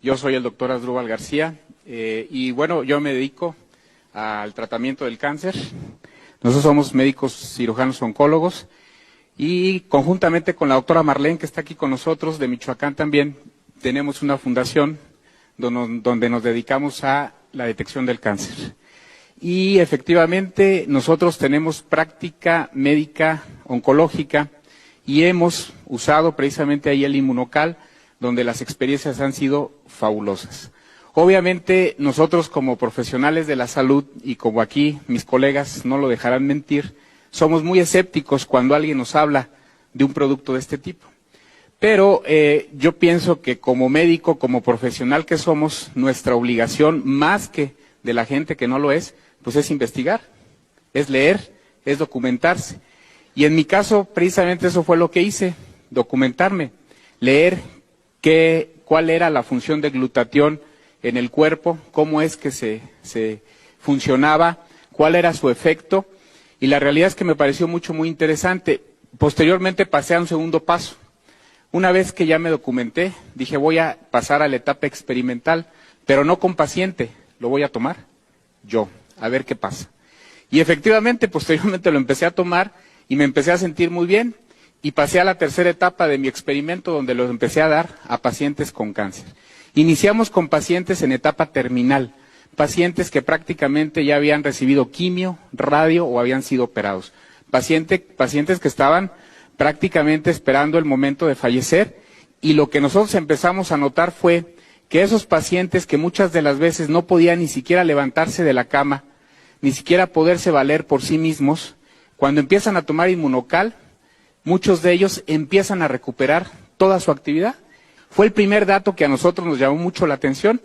Yo soy el doctor Asdrúbal García y bueno, yo me dedico al tratamiento del cáncer. Nosotros somos médicos cirujanos oncólogos y conjuntamente con la doctora Marlene, que está aquí con nosotros, de Michoacán también, tenemos una fundación donde nos dedicamos a la detección del cáncer. Y efectivamente nosotros tenemos práctica médica oncológica y hemos usado precisamente ahí el Inmunocal, donde las experiencias han sido fabulosas. Obviamente nosotros como profesionales de la salud y como aquí mis colegas no lo dejarán mentir, somos muy escépticos cuando alguien nos habla de un producto de este tipo. Pero yo pienso que como médico, como profesional que somos, nuestra obligación, más que de la gente que no lo es, pues es investigar, es leer, es documentarse. Y en mi caso, precisamente eso fue lo que hice, documentarme, leer cuál era la función de glutatión en el cuerpo, cómo es que se funcionaba, cuál era su efecto, y la realidad es que me pareció muy interesante. Posteriormente pasé a un segundo paso. Una vez que ya me documenté, dije voy a pasar a la etapa experimental, pero no con paciente, lo voy a tomar yo, a ver qué pasa. Y efectivamente, posteriormente lo empecé a tomar y me empecé a sentir muy bien. Y pasé a la tercera etapa de mi experimento, donde lo empecé a dar a pacientes con cáncer. Iniciamos con pacientes en etapa terminal, pacientes que prácticamente ya habían recibido quimio, radio o habían sido operados. Pacientes que estaban prácticamente esperando el momento de fallecer, y lo que nosotros empezamos a notar fue que esos pacientes que muchas de las veces no podían ni siquiera levantarse de la cama, ni siquiera poderse valer por sí mismos, cuando empiezan a tomar Inmunocal, muchos de ellos empiezan a recuperar toda su actividad. Fue el primer dato que a nosotros nos llamó mucho la atención.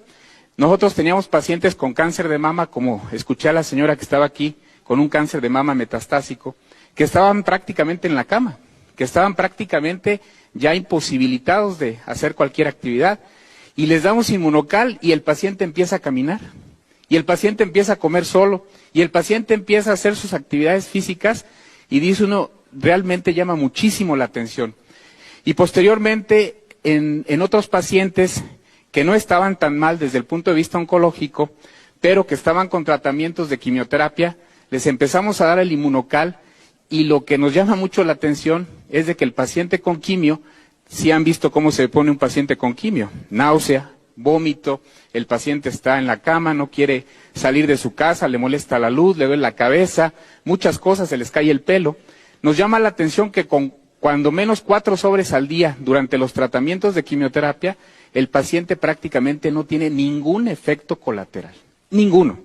Nosotros teníamos pacientes con cáncer de mama, como escuché a la señora que estaba aquí, con un cáncer de mama metastásico, que estaban prácticamente en la cama, que estaban prácticamente ya imposibilitados de hacer cualquier actividad. Y les damos Inmunocal y el paciente empieza a caminar, y el paciente empieza a comer solo, y el paciente empieza a hacer sus actividades físicas, y dice uno, realmente llama muchísimo la atención. Y posteriormente, en otros pacientes que no estaban tan mal desde el punto de vista oncológico, pero que estaban con tratamientos de quimioterapia, les empezamos a dar el Inmunocal, y lo que nos llama mucho la atención es de que el paciente con quimio, si han visto cómo se pone un paciente con quimio, náusea, vómito, el paciente está en la cama, no quiere salir de su casa, le molesta la luz, le duele la cabeza, muchas cosas, se les cae el pelo. Nos llama la atención que con cuando menos 4 sobres al día durante los tratamientos de quimioterapia, el paciente prácticamente no tiene ningún efecto colateral, ninguno.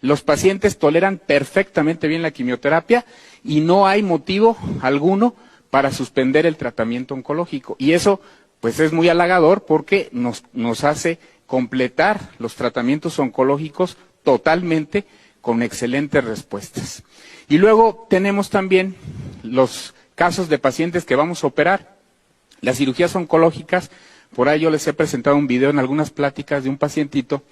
Los pacientes toleran perfectamente bien la quimioterapia y no hay motivo alguno para suspender el tratamiento oncológico. Y eso pues es muy halagador porque nos hace completar los tratamientos oncológicos totalmente con excelentes respuestas. Y luego tenemos también los casos de pacientes que vamos a operar. Las cirugías oncológicas, por ahí yo les he presentado un video en algunas pláticas de un pacientito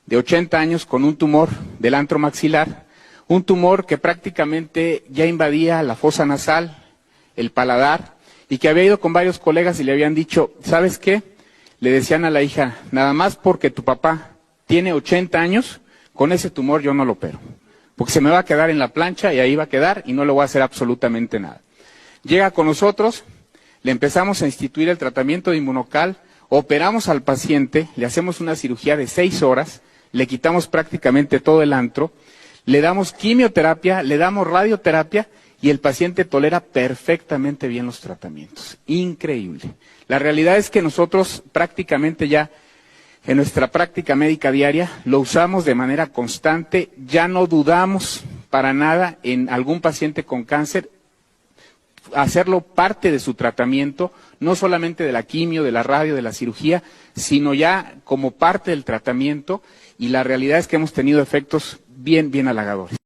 de 80 años con un tumor del antro maxilar, un tumor que prácticamente ya invadía la fosa nasal, el paladar, y que había ido con varios colegas y le habían dicho, ¿sabes qué? Le decían a la hija, nada más porque tu papá tiene 80 años, con ese tumor yo no lo opero, porque se me va a quedar en la plancha y ahí va a quedar y no le voy a hacer absolutamente nada. Llega con nosotros, le empezamos a instituir el tratamiento de Inmunocal, operamos al paciente, le hacemos una cirugía de 6 horas, le quitamos prácticamente todo el antro, le damos quimioterapia, le damos radioterapia y el paciente tolera perfectamente bien los tratamientos. Increíble. La realidad es que nosotros prácticamente ya en nuestra práctica médica diaria lo usamos de manera constante, ya no dudamos para nada en algún paciente con cáncer hacerlo parte de su tratamiento, no solamente de la quimio, de la radio, de la cirugía, sino ya como parte del tratamiento, y la realidad es que hemos tenido efectos bien halagadores.